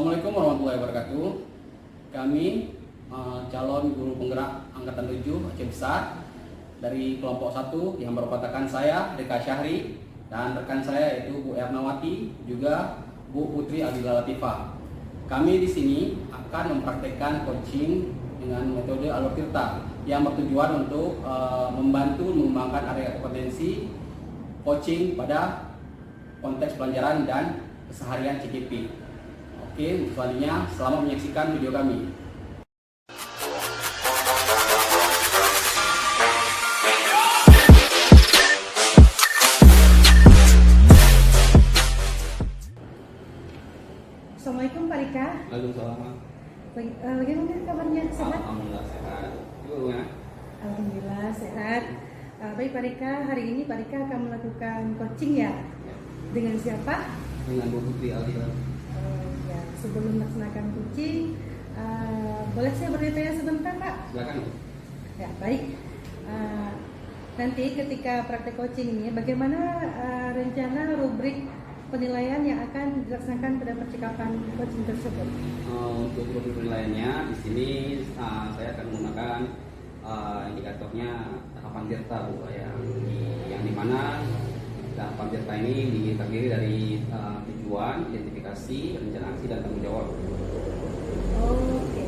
Assalamualaikum warahmatullahi wabarakatuh. Kami calon guru penggerak angkatan 7 Aceh Besar dari kelompok 1 yang berpatakan saya Deka Syahri dan rekan saya yaitu Bu Ernawati juga Bu Putri Adila Latifah. Kami di sini akan mempraktekkan coaching dengan metode Alur Tirta yang bertujuan untuk membantu mengembangkan area kompetensi coaching pada konteks pelajaran dan keseharian CKP. Oke, selanjutnya selamat menyaksikan video kami. Assalamualaikum Pak Rika. Waalaikumsalam. Bagaimana kabarnya? Sehat? Alhamdulillah sehat. Gimana? Alhamdulillah sehat. Baik Pak Rika, hari ini Pak Rika akan melakukan coaching ya? Dengan siapa? Dengan Bu Putri Adila. Ya, sebelum melaksanakan coaching, boleh saya bertanya sebentar Pak? Silakan. Ya, baik. Nanti ketika praktek coaching ini, bagaimana rencana rubrik penilaian yang akan dilaksanakan pada percakapan coaching tersebut? Untuk rubrik penilaiannya di sini saya akan menggunakan indikatornya tahapan Tirta Bu, yang dimana tahapan Tirta ini terdiri dari tujuan, identifikasi, rencana aksi, dan tanggung jawab. Oke.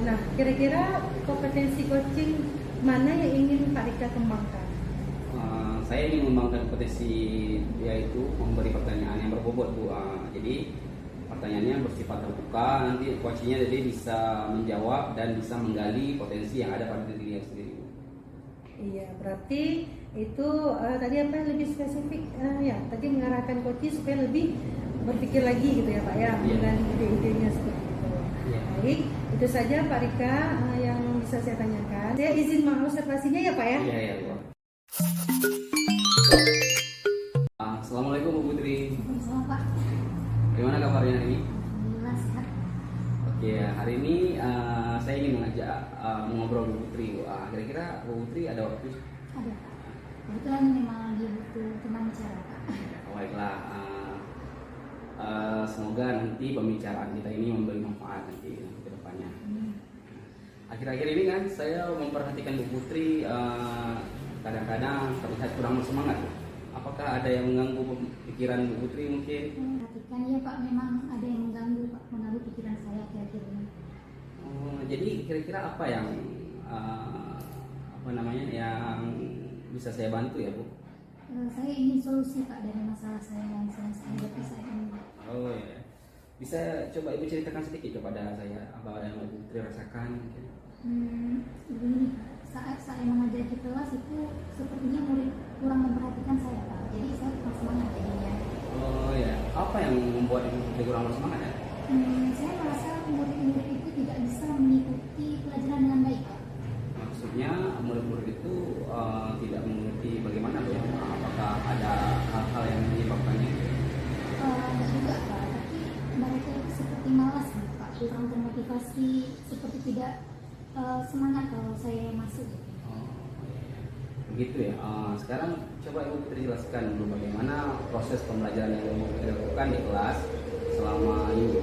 Nah, kira-kira kompetensi coaching mana yang ingin Pak Rika kembangkan? Saya ingin mengembangkan kompetensi yaitu memberi pertanyaan yang berbobot Bu. Jadi pertanyaannya bersifat terbuka, nanti coachingnya jadi bisa menjawab dan bisa menggali potensi yang ada pada dirinya sendiri. Iya, berarti itu tadi apa yang lebih spesifik ya? Tadi mengarahkan coaching supaya lebih berpikir lagi gitu ya Pak ya, menggali ide-idenya seperti itu. Baik, itu saja Pak Rika yang bisa saya tanyakan. Saya izin mengobservasinya ya Pak ya. Iya Bu. Assalamualaikum Bu Putri. Selamat Pak. Gimana kabarnya hari ini? Alhamdulillah sehat. Oke, hari ini saya ingin mengajak mengobrol Bu Putri. Kira-kira Bu Putri ada waktu? Ada Pak. Kebetulan memang lagi butuh teman bicara Pak. Baiklah, semoga nanti pembicaraan kita ini memberi manfaat nanti ke depannya. Akhir-akhir ini kan saya memperhatikan Bu Putri kadang-kadang terlihat kurang bersemangat. Apakah ada yang mengganggu pikiran Bu Putri mungkin? Perhatikan ya Pak, memang ada yang mengganggu pikiran saya akhir-akhir ini. Jadi kira-kira apa yang yang bisa saya bantu ya Bu? Saya ingin solusi Pak dari masalah saya yang saya hadapi saat ini. Oh ya, bisa coba Ibu ceritakan sedikit kepada saya apa yang Bu Putri rasakan mungkin? Begini Pak, saat saya mengajar di kelas itu sepertinya murid kurang memperhatikan saya Pak. Jadi saya kurang semangat jadinya. Oh ya, apa yang membuat Ibu Putri kurang bersemangat ya? Saya merasa murid-murid itu tidak bisa mengikuti pelajaran dengan baik Pak. Maksudnya murid-murid itu tidak mengerti bagaimana Bu ya? Apakah ada hal-hal yang menyebabkannya? Enggak juga Pak, tapi mereka itu seperti malas gitu, Pak, kurang termotivasi, seperti tidak semangat kalau saya masuk. Begitu ya. Sekarang coba Ibu Putri jelaskan dulu bagaimana proses pembelajaran yang Ibu Putri lakukan di kelas selama ini.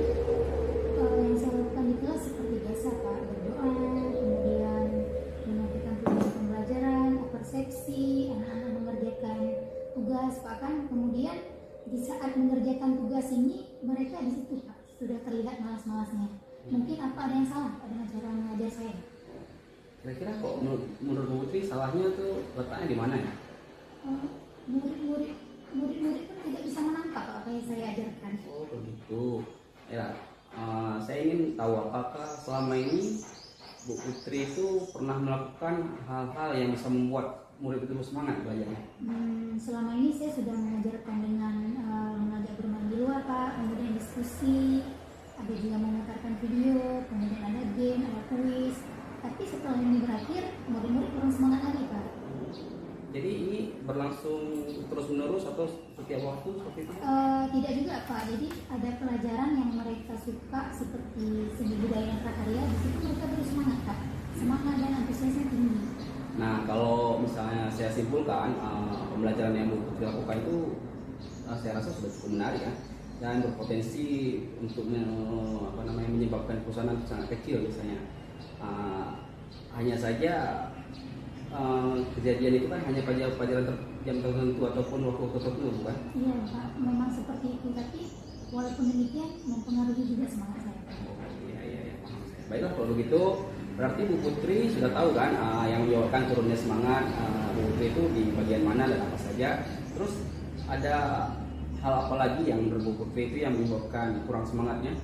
Yang saya lakukan di kelas seperti biasa Pak, berdoa, kemudian menyampaikan tugas pembelajaran, persepsi, anak-anak mengerjakan tugas Pak kan, kemudian di saat mengerjakan tugas ini mereka di situ Pak sudah terlihat malas-malasnya. Mungkin apa ada yang salah Pak dengan cara mengajar saya? Kira-kira kok menurut Bu Putri salahnya tuh letaknya di mana ya? Murid-murid pun tidak bisa menangkap apa yang saya ajarkan. Oh begitu. Ya, saya ingin tahu apakah selama ini Bu Putri itu pernah melakukan hal-hal yang bisa membuat murid itu semangat belajarnya? Selama ini saya sudah mengajarkan dengan mengajak bermain di luar Pak, kemudian diskusi, ada juga memutarkan video, kemudian ada game, ada kuis. Tapi setelah ini berakhir, murid-murid kurang semangat lagi Pak. Jadi ini berlangsung terus-menerus atau setiap waktu seperti itu? Tidak juga Pak, jadi ada pelajaran yang mereka suka seperti seni budaya dan prakarya, di situ mereka bersemangat Pak, semangat dan antusiasnya tinggi. Nah kalau misalnya saya simpulkan pembelajaran yang Bu Putri lakukan itu saya rasa sudah cukup menarik ya. dan berpotensi untuk menyebabkan kerusakan sangat kecil misalnya. Hanya saja kejadian itu kan hanya pada jam tertentu ataupun waktu tertentu, bukan? Iya Pak, memang seperti itu, tapi walaupun demikian mempengaruhi juga semangat saya. Iya, paham saya. Baiklah kalau begitu, berarti Bu Putri sudah tahu kan yang menyebabkan turunnya semangat Bu Putri itu di bagian mana dan apa saja. Terus ada hal apa lagi yang menurut Bu Putri itu yang menyebabkan kurang semangatnya?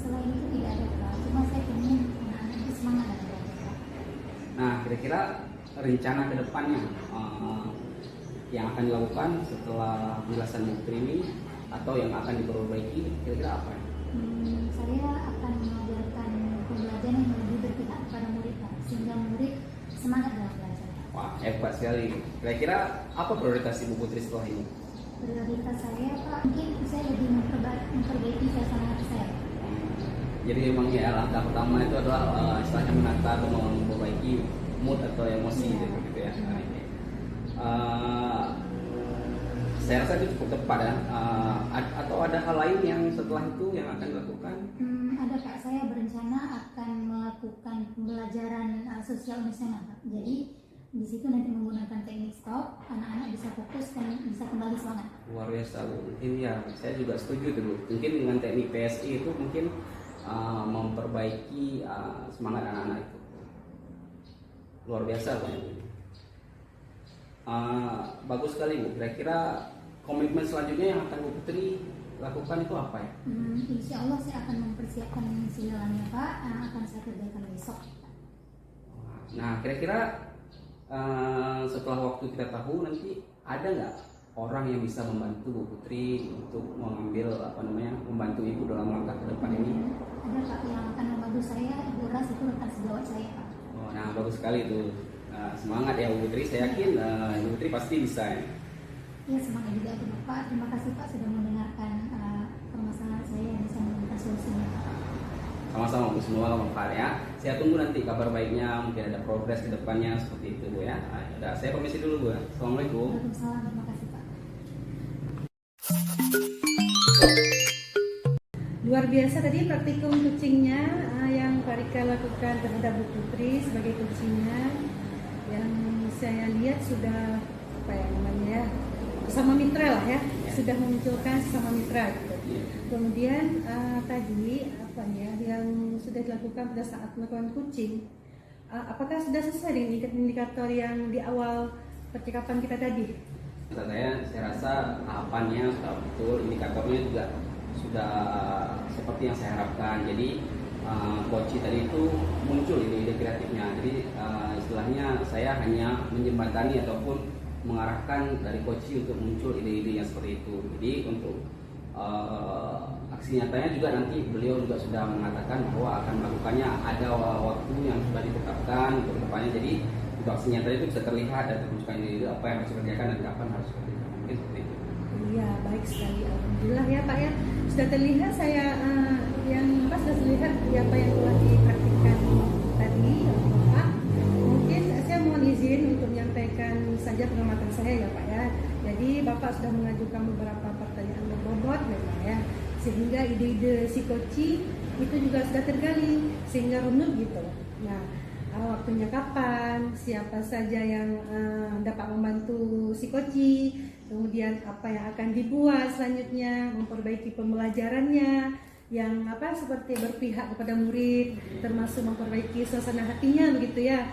Selain itu tidak ada Pak, cuma saya ingin anak-anak itu semangat dan belajar. Nah, kira-kira rencana ke depannya yang akan dilakukan setelah penjelasan Bu Putri ini atau yang akan diperbaiki, kira-kira apa? Saya akan mengajarkan pembelajaran yang lebih berpihak kepada murid Pak, sehingga murid semangat dalam belajar. Wah, hebat sekali. Kira-kira apa prioritas Ibu Putri setelah ini? Prioritas saya Pak, mungkin saya lebih memperbaiki suasana hati saya. Jadi memang ya langkah pertama itu adalah istilahnya menata atau memperbaiki mood atau emosi gitu ya. Saya rasa itu cukup tepat ya. Atau ada hal lain yang setelah itu yang akan dilakukan? Ada Pak, saya berencana akan melakukan pembelajaran sosial emosional Pak. Jadi di situ nanti menggunakan teknik stop, anak-anak bisa fokus dan bisa kembali semangat. Luar biasa Bu. Mungkin ya saya juga setuju tuh Bu. Mungkin dengan teknik PSI itu mungkin memperbaiki semangat anak-anak itu. Luar biasa Bu. Bagus sekali Bu. Kira-kira komitmen selanjutnya yang akan Bu Putri lakukan itu apa ya? Insya Allah saya akan mempersiapkan segalanya Pak, akan saya kerjakan besok. Nah, kira-kira setelah waktu kita tahu nanti ada nggak orang yang bisa membantu Bu Putri untuk mengambil membantu Ibu dalam langkah ke depan ini? Ada Pak yang akan membantu saya, Ibu Ras itu rekan sejawat saya Pak. Oh, nah bagus sekali itu. Semangat ya Bu Putri, saya yakin Bu Putri pasti bisa ya. Ya, semangat juga itu Pak. Terima kasih Pak sudah mendengarkan permasalahan saya yang bisa menemukan solusinya Pak. Sama-sama Bu, semua manfaat ya. Saya tunggu nanti kabar baiknya, mungkin ada progres ke depannya seperti itu Bu ya. Nah, saya permisi dulu Bu ya. Assalamualaikum. Waalaikumsalam, terima kasih Pak. Luar biasa tadi praktikum coachingnya yang Pak Rika lakukan terhadap Bu Putri sebagai coachingnya, yang saya lihat sudah sesama mitra lah ya, sudah memunculkan sesama mitra gitu. Kemudian tadi yang sudah dilakukan pada saat melakukan coaching, apakah sudah sesuai dengan indikator yang di awal percakapan kita tadi? Saya rasa tahapannya sudah betul, indikatornya juga sudah seperti yang saya harapkan. Jadi coaching tadi itu muncul ide-ide kreatifnya. Jadi istilahnya saya hanya menjembatani ataupun mengarahkan dari coaching untuk muncul ide-ide yang seperti itu. Jadi untuk aksi nyatanya juga nanti beliau juga sudah mengatakan bahwa akan melakukannya, ada waktu yang sudah ditetapkan untuk depannya. Jadi untuk aksi nyata itu bisa terlihat dan termunculkan ide apa yang harus dikerjakan dan kapan harus dikerjakan. Mungkin seperti itu. Iya, baik sekali. Alhamdulillah ya Pak ya. Sudah terlihat sudah terlihat apa yang telah dipraktikkan tadi Pak. Mungkin saya mohon izin untuk menyampaikan saja pengamatan saya ya Pak ya. Jadi Bapak sudah mengajukan beberapa pertanyaan berbobot memang ya, sehingga ide-ide psikoci itu juga sudah tergali sehingga runut gitu. Nah, waktunya kapan, siapa saja yang dapat membantu psikoci, kemudian apa yang akan dibuat selanjutnya, memperbaiki pembelajarannya yang seperti berpihak kepada murid, termasuk memperbaiki suasana hatinya begitu ya.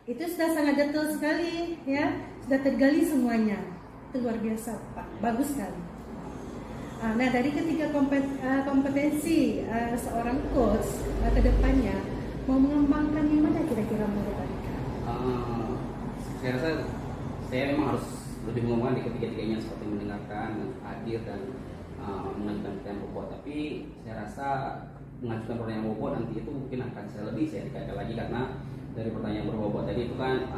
Itu sudah sangat detail sekali ya, sudah tergali semuanya. Itu luar biasa Pak, bagus sekali. Nah, dari ketiga kompetensi seorang coach ke depannya, mau mengembangkan yang mana kira-kira menurut Anda? Saya rasa saya memang harus lebih mengembangkan di ketiga-tiganya, seperti mendengarkan, hadir dan mengajukan pertanyaan bobot. Tapi saya rasa mengajukan pertanyaan bobot nanti itu mungkin akan saya dikaitkan lagi, karena dari pertanyaan berbobot tadi itu kan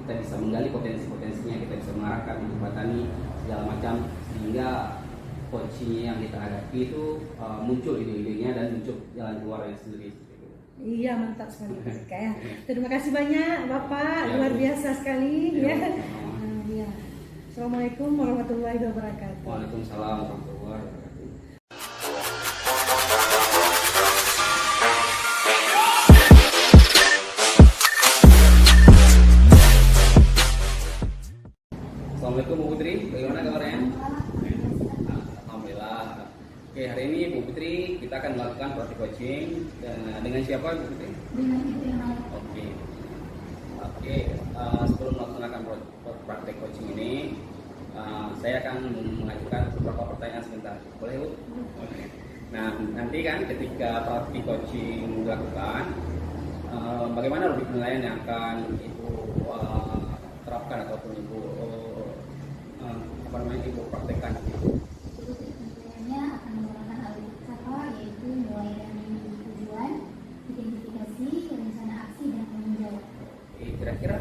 kita bisa menggali potensi-potensinya, kita bisa mengarahkan, menjembatani segala macam, sehingga coaching yang kita hadapi itu muncul ide-idenya dan muncul jalan keluarnya sendiri. Iya, mantap sekali Pak ya. Terima kasih banyak Bapak, luar biasa sekali ya. Assalamualaikum warahmatullahi wabarakatuh. Waalaikumsalam warahmatullahi wabarakatuh. Assalamualaikum Bu Putri, bagaimana kabarnya? Alhamdulillah. Oke, hari ini Bu Putri kita akan melakukan praktik coaching dengan siapa Bu Putri? Dengan Ibu Irna. Oke. Sebelum melaksanakan praktik coaching ini, saya akan mengajukan beberapa pertanyaan sebentar. Boleh Bu? Oke. Nah, nanti kan ketika praktik coaching dilakukan, bagaimana lebih penilaian yang akan Ibu terapkan ataupun Ibu Ibu praktekkan? Tentunya akan menggunakan alur kata, yaitu mulai dari tujuan, identifikasi, rencana aksi, dan tanggung jawab. Kira-kira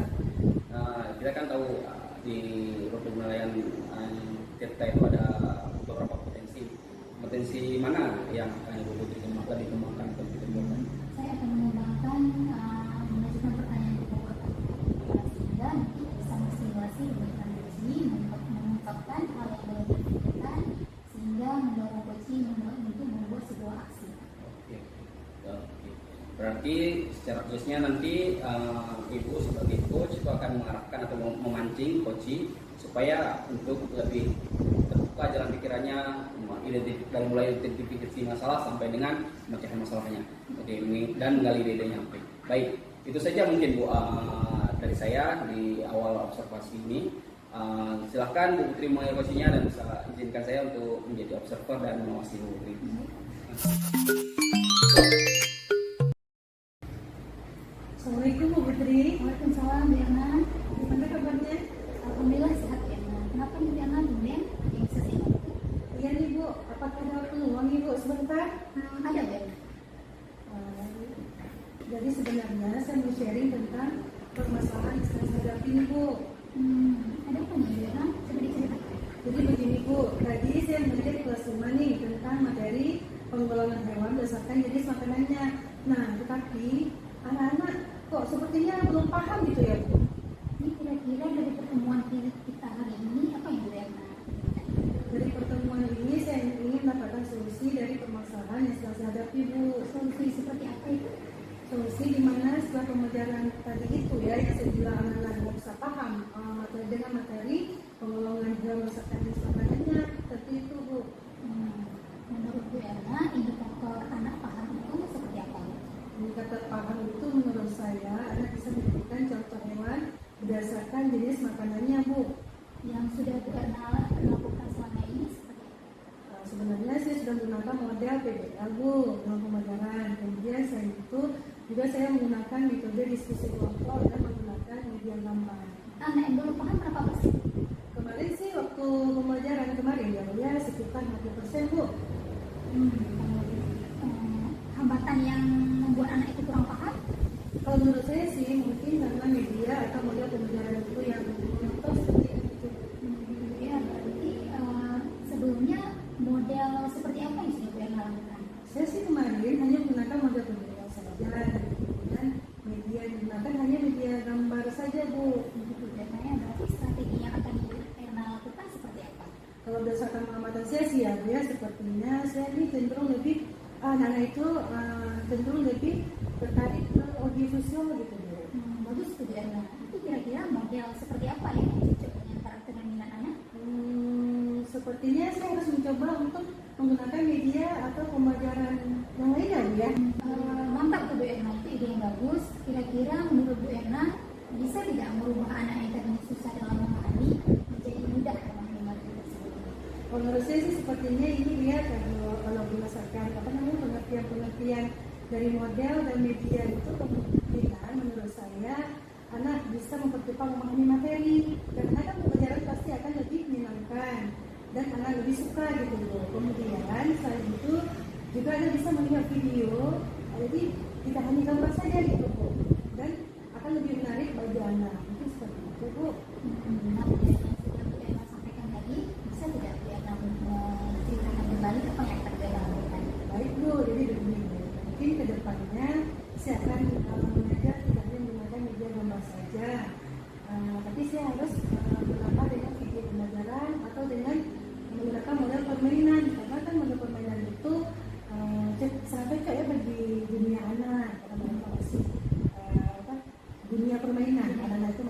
kita kan tahu di rute penilaian kita itu ada beberapa potensi mana yang akan Ibu Putri lebih kembangkan atau dikembangkan? Saya akan mengembangkan mengajukan pertanyaan ke pokok sehingga nanti bisa menstimulasi pembentukan diri, mengungkapkan hal yang belum terpikirkan sehingga mendorong coaching untuk membuat sebuah aksi. Oke. Berarti secara khususnya nanti Ibu sebagai coach itu akan mengarahkan atau memancing coaching supaya untuk lebih terbuka jalan pikirannya dari mulai identifikasi masalah sampai dengan memecahkan masalahnya. Oke, dan menggali ide-idenya. Baik, itu saja mungkin Bu dari saya di awal observasi ini. Silahkan Bu Putri mulai coachingnya dan bisa izinkan saya untuk menjadi observer dan mengawasi Bu Putri. Assalamualaikum Bu Putri. Waalaikumsalam, Bu Irna. Gimana kabarnya? Alhamdulillah sehat, Bu Irna. Kenapa Bu Irna tumben? Yang bisa saya bantu? Iya nih Bu, apakah ada peluang nih Bu sebentar? Ada, Bu Irna. Jadi sebenarnya saya mau sharing tentang permasalahan yang sedang saya hadapi nih Bu. Ada apa nih, Bu Irna? Coba diceritakan. Jadi begini Bu, tadi saya mengajar kelas 5 nih tentang materi penggolongan hewan berdasarkan jenis makanannya. Nah, tetapi anak-anak kok sepertinya belum paham gitu ya Bu. Ini kira-kira dari pertemuan kita hari ini apa yang Bu Irna? Dari pertemuan ini saya ingin mendapatkan solusi dari permasalahan yang sedang saya hadapi Bu. Solusi seperti apa itu? Solusi di mana setelah pembelajaran tadi itu ya yang saya bilang anak-anak nggak bisa paham materi dengan materi penggolongan hewan berdasarkan jenis makanannya seperti itu Bu. Menurut Bu Irna, indikator anak paham itu seperti apa? Indikator paham itu menurut saya anak bisa memberikan contoh hewan berdasarkan jenis makanannya Bu. Yang sudah Bu Irna lakukan selama ini seperti apa? Sebenarnya saya sudah menggunakan model PBL Bu dalam pembelajaran. Kemudian saya itu juga saya menggunakan metode diskusi kelompok dan menggunakan media gambar. Anak yang belum paham berapa persen? Kemarin sih waktu pembelajaran kemarin ya sekitar 50% Bu. Hambatan yang membuat anak itu kurang paham? Kalau menurut saya sih mungkin karena media atau model pembelajaran itu yang menonton seperti itu. Ya, berarti sebelumnya model seperti apa yang sudah Bu Irna lakukan? Saya sih kemarin hanya menggunakan model pembelajaran saja dan kemudian media yang digunakan hanya media gambar saja Bu. Begitu datanya, berarti strategi yang akan Bu Irna lakukan seperti apa? Kalau berdasarkan pengamatan saya sih ya sepertinya saya ini cenderung lebih anak-anak itu cenderung lebih tertarik ke audiovisual gitu Bu. Bagus tuh Bu Irna. Itu kira-kira model seperti apa yang cocok dengan karakter dan minat anak? Sepertinya saya harus mencoba untuk menggunakan media atau pembelajaran yang lainnya Bu ya. Mantap tuh Bu Irna, itu ide yang bagus. Kira-kira menurut Bu Irna bisa tidak merubah anak yang tadinya susah dalam memahami menjadi mudah memahami materi tersebut? Menurut saya sih sepertinya ini dia kalau berdasarkan pengertian dari model dan media itu kemungkinan menurut saya anak bisa mempercepat memahami materi dan anak pembelajaran pasti akan lebih menyenangkan dan anak lebih suka gitu loh. Kemudian selain itu juga anak bisa melihat video, jadi tidak hanya gambar saja gitu Bu, dan akan lebih menarik bagi anak. Mungkin seperti itu Bu. Nah, yang sudah Bu Irna sampaikan tadi, bisa tidak Bu Irna menceritakan kembali apa yang akan Bu Irna lakukan? Baik Bu, jadi begini Bu. Mungkin ke depannya saya akan mengajar tidak hanya menggunakan media gambar saja, tapi saya harus menambah dengan video pembelajaran atau dengan menggunakan model permainan karena kan model permainan itu sangat cocok ya bagi dunia anak karena mereka masih dunia permainan anak-anak itu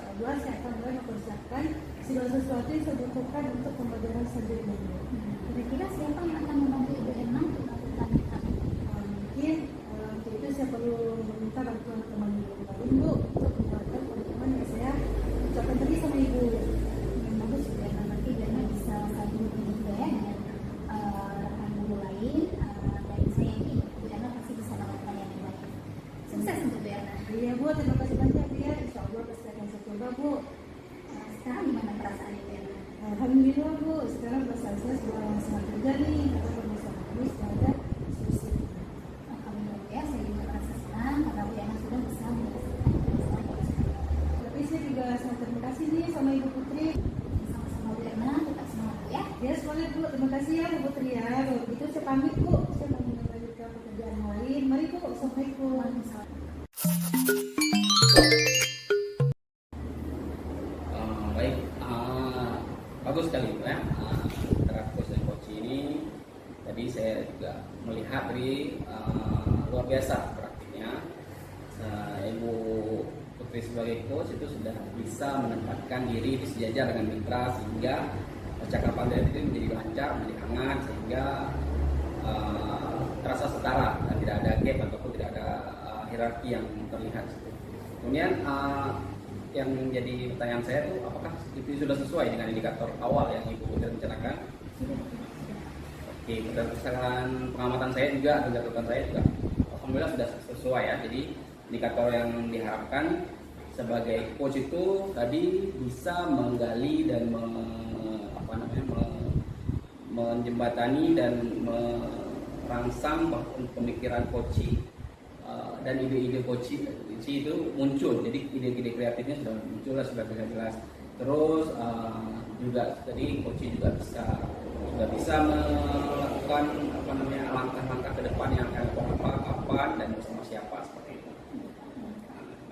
Allah saya akan mulai mempersiapkan segala sesuatu yang saya butuhkan untuk pembelajaran selanjutnya. Kira-kira siapa yang akan membantu Ibu Erna untuk melakukan Mungkin untuk itu saya perlu meminta bantuan teman Ibu lain Bu untuk membuatkan komitmen yang saya ucapkan tadi sama Ibu. yang bagus Ibu Erna? Nanti Ibu Erna bisa saling berbagi juga ya dengan rekan guru lain, dan saya yakin Ibu Erna pasti bisa melakukan yang terbaik. Sukses untuk Ibu Erna. Iya Bu, terima kasih banyak ya. Insya Allah pasti akan saya coba Bu. Sekarang gimana perasaan Ibu Erna? Alhamdulillah Bu, sekarang perasaan saya sudah sangat lega nih karena permasalahan ini sudah ada solusi. Alhamdulillah ya, saya juga merasa senang karena Bu Erna sudah bisa menyelesaikan masalah. Tapi saya juga sangat terima kasih nih sama Ibu Putri. Sama-sama Bu Erna, tetap semangat Bu ya. Ya, semuanya Bu, terima kasih ya Bu Putri ya. Kalau begitu saya pamit Bu, saya mau melanjutkan pekerjaan yang lain. Mari Bu, Assalamualaikum. Waalaikumsalam. Baik, bagus sekali ya. Antara coach dan coach ini tadi saya juga melihat dari luar biasa praktiknya. Ibu Putri sebagai coach itu sudah bisa menempatkan diri di sejajar dengan mitra sehingga percakapan dari itu menjadi lancar, menjadi hangat sehingga terasa setara dan tidak ada gap ataupun tidak ada hierarki yang terlihat. Kemudian yang menjadi pertanyaan saya itu apakah itu sudah sesuai dengan indikator awal yang Ibu Putri rencanakan? Oke, berdasarkan pengamatan saya juga dan catatan saya juga alhamdulillah sudah sesuai ya. Jadi indikator yang diharapkan sebagai coach itu tadi bisa menggali dan menjembatani dan merangsang pemikiran coaching dan ide-ide coaching itu muncul. Jadi ide-ide kreatifnya sudah muncul, sudah jelas. Terus juga tadi coaching juga sudah bisa melakukan langkah-langkah ke depan yang akan apa, kapan dan bersama siapa seperti itu.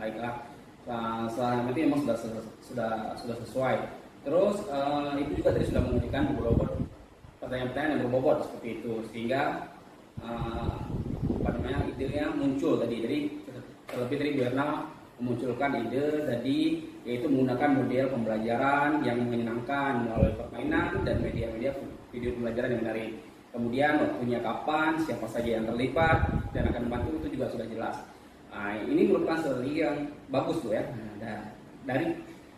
Baiklah, setelah itu memang sudah sesuai. Terus Ibu juga tadi sudah mengajukan beberapa pertanyaan-pertanyaan yang berbobot seperti itu sehingga idenya muncul tadi. Jadi terlebih tadi Bu Erna memunculkan ide tadi yaitu menggunakan model pembelajaran yang menyenangkan melalui permainan dan media-media video pembelajaran yang menarik. Kemudian waktunya kapan, siapa saja yang terlibat dan akan membantu itu juga sudah jelas. Ini merupakan strategi yang bagus Bu ya. Dari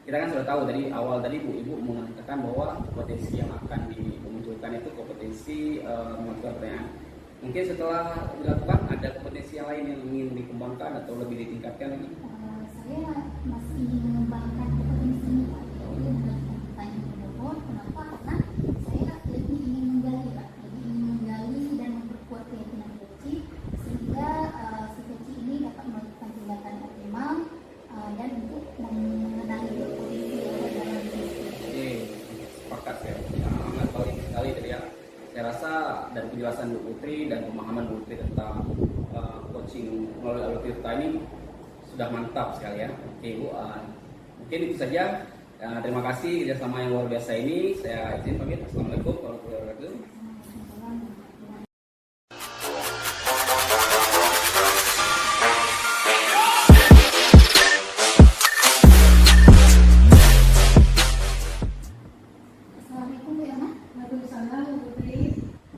kita kan sudah tahu dari awal tadi Ibu mengatakan bahwa kompetensi yang akan dimunculkan itu kompetensi mengajukan pertanyaan. Mungkin setelah dilakukan ada kompetensi yang lain yang ingin dikembangkan atau lebih ditingkatkan lagi? Saya masih ingin mengembangkan kompetensi ini Pak. Itu memberikan pertanyaan berbobot. Kenapa? Karena saya lebih ingin menggali Pak. Lebih ingin menggali dan memperkuat keyakinan coaching sehingga si coaching ini dapat melakukan tindakan optimal dan untuk mengenali potensi yang ada dalam diri. Oke, sepakat ya. Sangat baik sekali tadi ya. Saya rasa dari penjelasan Bu Putri dan pemahaman Bu Putri tentang coaching melalui Alur-Tirta ini sudah mantap sekali ya. Oke Bu, mungkin itu saja. Terima kasih kerjasama yang luar biasa ini. Saya izin pamit. Assalamualaikum warahmatullahi wabarakatuh. Assalamualaikum Bu Erna. Waalaikumsalam Bu Putri.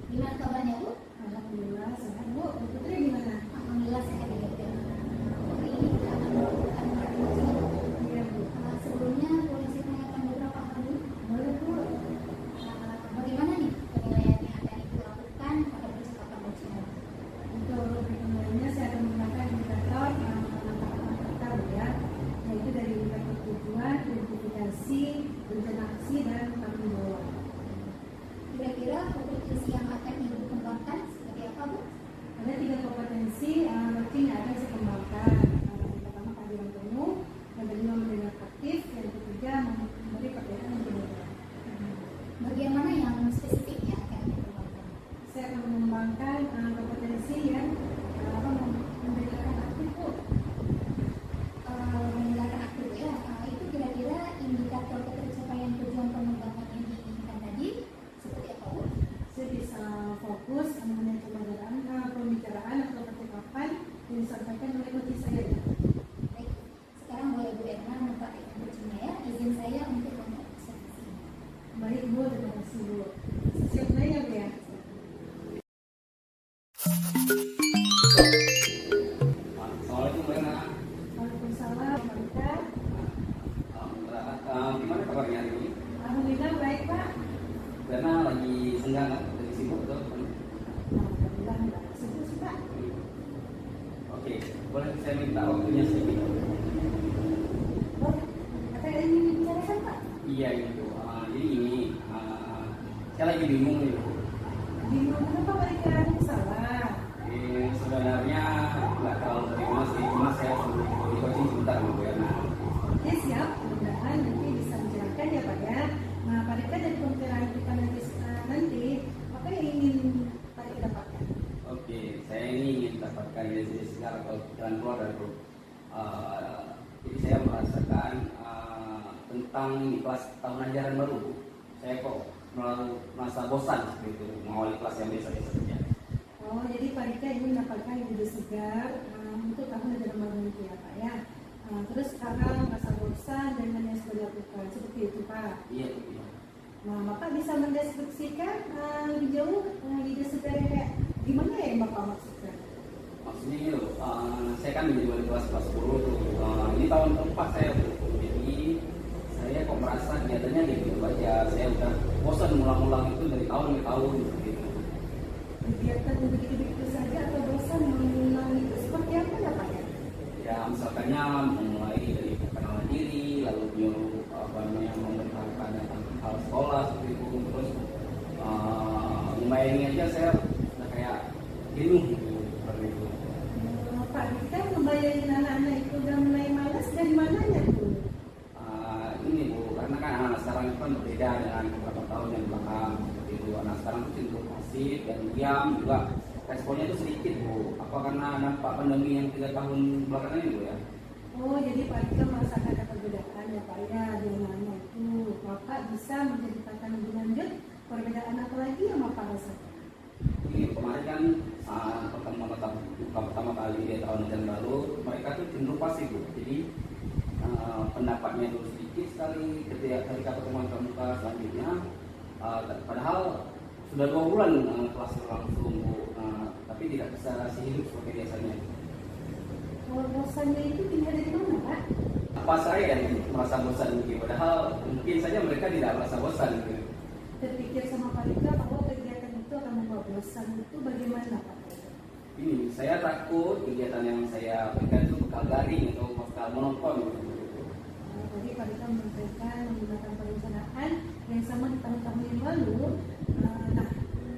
Gimana kabarnya Bu? Alhamdulillah sehat Bu. Bu Putri gimana? Alhamdulillah sehat juga Bu Erna. Hari ini kita akan melakukan coaching. Iya Bu. Sebelumnya boleh saya tanyakan beberapa hal dulu? Boleh Bu. Bagaimana nih penilaian yang akan Ibu lakukan pada percakapan coaching? Untuk penilaiannya saya akan menggunakan indikator langkah-langkah Bu ya, yaitu dari indikator tujuan, identifikasi, rencana aksi, dan tanggung jawab. Kira-kira kompetensi yang akan Ibu kembangkan seperti apa Bu? Ada 3 kompetensi coaching yang akan saya kembangkan. Yang pertama kehadiran penuh, yang kedua mendengar aktif, yang ketiga memberi perbedaan yang berbeda. Bagian mana yang spesifik yang akan Ibu kembangkan? Saya akan mengembangkan kompetensi yang mendengarkan aktif Bu. Mendengarkan aktif ya, itu kira-kira indikator ketercapaian tujuan pengembangan yang Bu, terima kasih Bu. Siap nanya Bu ya. Assalamualaikum Bu Ena. Waalaikumsalam, Pak Rika. Gimana kabarnya hari ini? Alhamdulillah baik Pak. Bu Ena lagi senggang nggak? Lagi sibuk atau? Alhamdulillah nggak sibuk sih Pak. Oke, boleh saya minta waktunya sedikit? Boleh. Apa yang ingin dibicarakan Pak? Iya itu. Jadi ini saya lagi bingung nih Bu. Bingung kenapa Pak Rika? Ada masalah? Sebenarnya nggak terlalu terima sih, cuma saya suruh di coaching sebentar sama Bu Ena. Oke siap, mudah-mudahan nanti bisa menjelaskan ya Pak ya. Nah Pak Rika dari pembicaraan kita nanti apa yang ingin Pak Rika dapatkan? Oke, saya ini ingin dapatkan ide segar atau jalan keluar dari grup. Jadi saya merasakan tentang di kelas tahun ajaran baru, saya kok merasa bosan gitu mengawali kelas yang biasa-biasa saja. Oh jadi Pak Rika ingin mendapatkan ide segar untuk tahun ajaran baru nanti ya Pak ya. Terus sekarang merasa bosan dengan yang sudah dilakukan seperti itu Pak. Iya, iya. Nah Bapak bisa mendeskripsikan lebih jauh ide segarnya kayak gimana ya yang Bapak maksudkan? Maksudnya ini loh, saya kan menjadi wali kelas 10 tuh. Ini tahun keempat saya tuh. Jadi saya kok merasa kelihatannya gitu aja. Saya udah bosan ngulang-ulang itu dari tahun ke tahun gitu. Kegiatan yang begitu-begitu saja atau bosan mengulang itu seperti apa ya Pak ya? Ya misalkannya memulai dari perkenalan diri, lalu menyuruh memberitahukan tentang hal sekolah seperti itu. Terus membayangin aja saya udah kayak jenuh gitu seperti itu. Pak Rika membayangin anak-anak itu udah mulai malas dari mananya tuh? Ini Bu, karena kan anak sekarang itu kan berbeda dengan beberapa tahun yang belakang seperti itu. Anak sekarang itu cenderung pasif dan diam juga. Responnya itu sedikit Bu. Apa karena nampak pandemi yang 3 tahun belakangan ini Bu ya? Oh jadi Pak Rika merasakan ada perbedaan ya Pak ya di anak-anak itu. Bapak bisa menceritakan lebih lanjut perbedaan apa lagi yang Bapak rasakan? Ini kemarin kan pertama kali di tahun ajaran baru mereka tuh cenderung pasif Bu. Jadi pendapatnya itu sedikit sekali ketika pertemuan pramuka selanjutnya. Padahal sudah 2 bulan kelas berlangsung Bu, tapi tidak bisa hidup seperti biasanya. Kalau bosannya itu tinggal di mana Pak? Apa saya yang merasa bosan mungkin, padahal mungkin saja mereka tidak merasa bosan gitu. Terpikir sama Pak Rika bahwa kegiatan itu akan membawa bosan itu bagaimana Pak? Ini saya takut kegiatan yang saya berikan itu bakal garing atau bakal monoton gitu. Tadi Pak Rika menyampaikan menggunakan perencanaan yang sama di tahun-tahun yang lalu. Nah,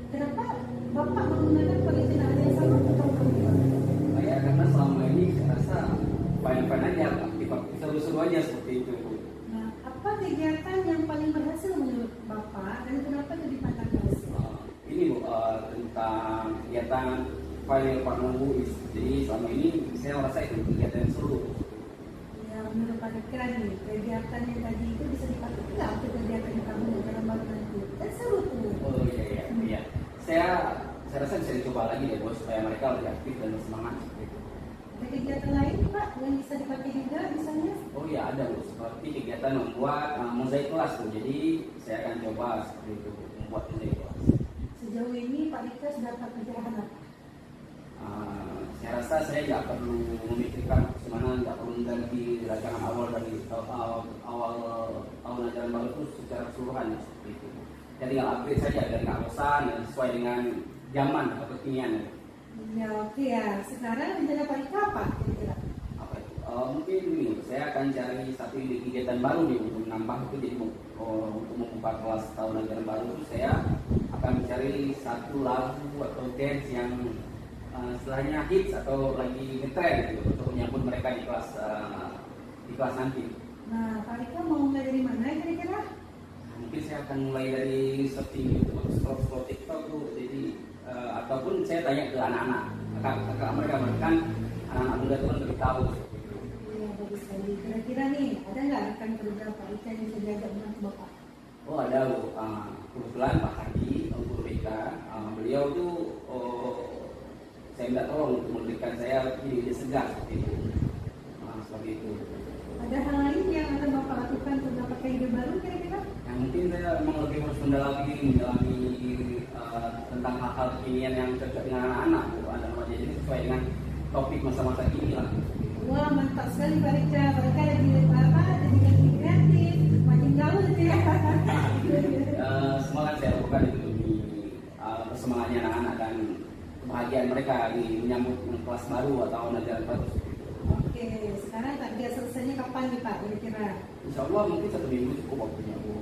kenapa Bapak menggunakan perencanaan yang sama di tahun-tahun yang lalu? Ya karena selama ini saya rasa fine-fine aja, aktif-aktif seru-seru aja seperti itu Bu. Nah, apa kegiatan yang paling berhasil menurut Bapak dan kenapa jadi pandang berhasil? Ini Bu, tentang kegiatan file partner buis. Jadi selama ini saya merasa itu kegiatan yang seru. Ya, menurut Pak Rika nih, kegiatan yang tadi itu bisa dipakai nggak untuk kegiatan yang kamu dalam baru nanti? Kan seru tuh. Oh iya. Saya rasa bisa dicoba lagi deh Bos, supaya mereka lebih aktif dan bersemangat seperti itu. Ada kegiatan lain Pak yang bisa dipakai juga misalnya? Oh iya ada Bu, seperti kegiatan membuat mozaik kelas tuh. Jadi saya akan coba seperti itu, membuat mozaik kelas. Sejauh ini Pak Rika sudah dapat pencerahan apa? Saya rasa saya nggak perlu memikirkan bagaimana, nggak perlu mengganti rancangan awal dari awal tahun ajaran baru itu secara keseluruhan seperti itu. Jadi tinggal upgrade saja dari bosan dan sesuai dengan zaman atau kekinian. Ya oke ya. Sekarang rencana Pak Rika apa kira-kira? Apa itu? Mungkin ini saya akan cari satu ide kegiatan baru nih untuk menambah itu. Jadi untuk membuka kelas tahun ajaran baru itu saya akan mencari satu lagu atau dance yang istilahnya hits atau lagi ngetren gitu untuk menyambut mereka di kelas nanti. Nah, Pak Rika mau mulai dari mana kira-kira? Mungkin saya akan mulai dari searching YouTube atau scroll TikTok tuh. Jadi ataupun saya tanya ke anak-anak, kakak mereka kan anak-anak muda itu kan lebih tahu. Iya bagus sekali. Kira-kira nih ada nggak rekan kerja Pak Rika yang bisa diajak dengan Bapak? Oh ada loh, kebetulan Pak Hadi, guru BK, beliau tuh saya minta tolong untuk memberikan saya ide segar seperti itu. Seperti itu. Ada hal lain yang akan Bapak lakukan untuk mendapatkan ide baru kira-kira? Yang mungkin saya memang lebih harus mendalami tentang hal-hal kekinian yang cocok dengan anak-anak Bu. Ada jadi sesuai dengan topik masa-masa kini lah. Wah, mantap sekali Pak Rika. Mereka jadi kreatif, makin gaul gitu ya. Semangat saya lakukan itu demi semangatnya anak-anak dan kebahagiaan mereka di menyambut kelas baru atau ajaran baru. Oke, sekarang target selesainya kapan nih Pak kira-kira? Insya Allah mungkin 1 minggu cukup waktunya Bu.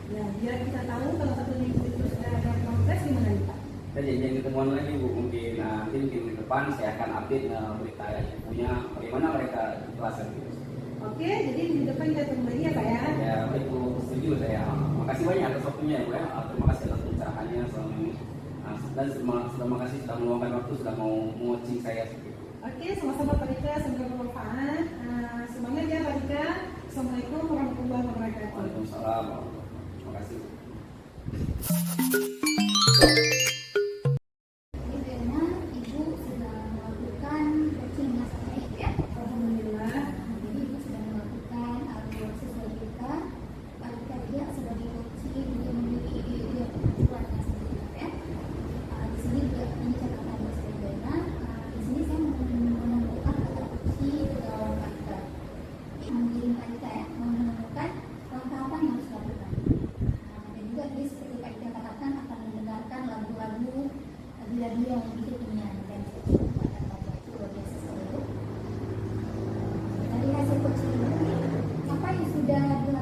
Ya, biar kita tahu kalau 1 minggu itu sudah ada progres gimana nih Pak? Kita janjian ketemuan lagi Bu, mungkin nanti mungkin ke depan saya akan update berita yang punya bagaimana mereka di kelas gitu. Oke, jadi di depan kita tunggu lagi ya Pak ya? Ya, baik Bu, setuju saya. Makasih banyak atas waktunya Bu ya. Terima kasih atas pencerahannya selama ini. Dan terima kasih sudah meluangkan waktu, sudah mau coaching saya seperti itu. Oke, sama-sama Pak Rika, semoga bermanfaat. Semangat ya Pak Rika. Assalamualaikum warahmatullahi wabarakatuh. Waalaikumsalam. Terima kasih. Karena ibu sudah melakukan coaching masa baik ya. Alhamdulillah. Jadi ibu sudah melakukan sesuai kita. Kita dia sebagai coaching dia memiliki dia kuat dengan sendiri ya. Di sini juga ini catatan Mas Ridwana. Di sini saya menemukan kata kunci dalam kata mengirimkan kita ya, menemukan langkah apa yang harus dilakukan. Dan juga dia seperti Pak Ida katakan akan mendengarkan lagu-lagu radio yang begitu kenyang dan luar biasa sekali. Dari hasil coaching ini, apa yang sudah dilakukan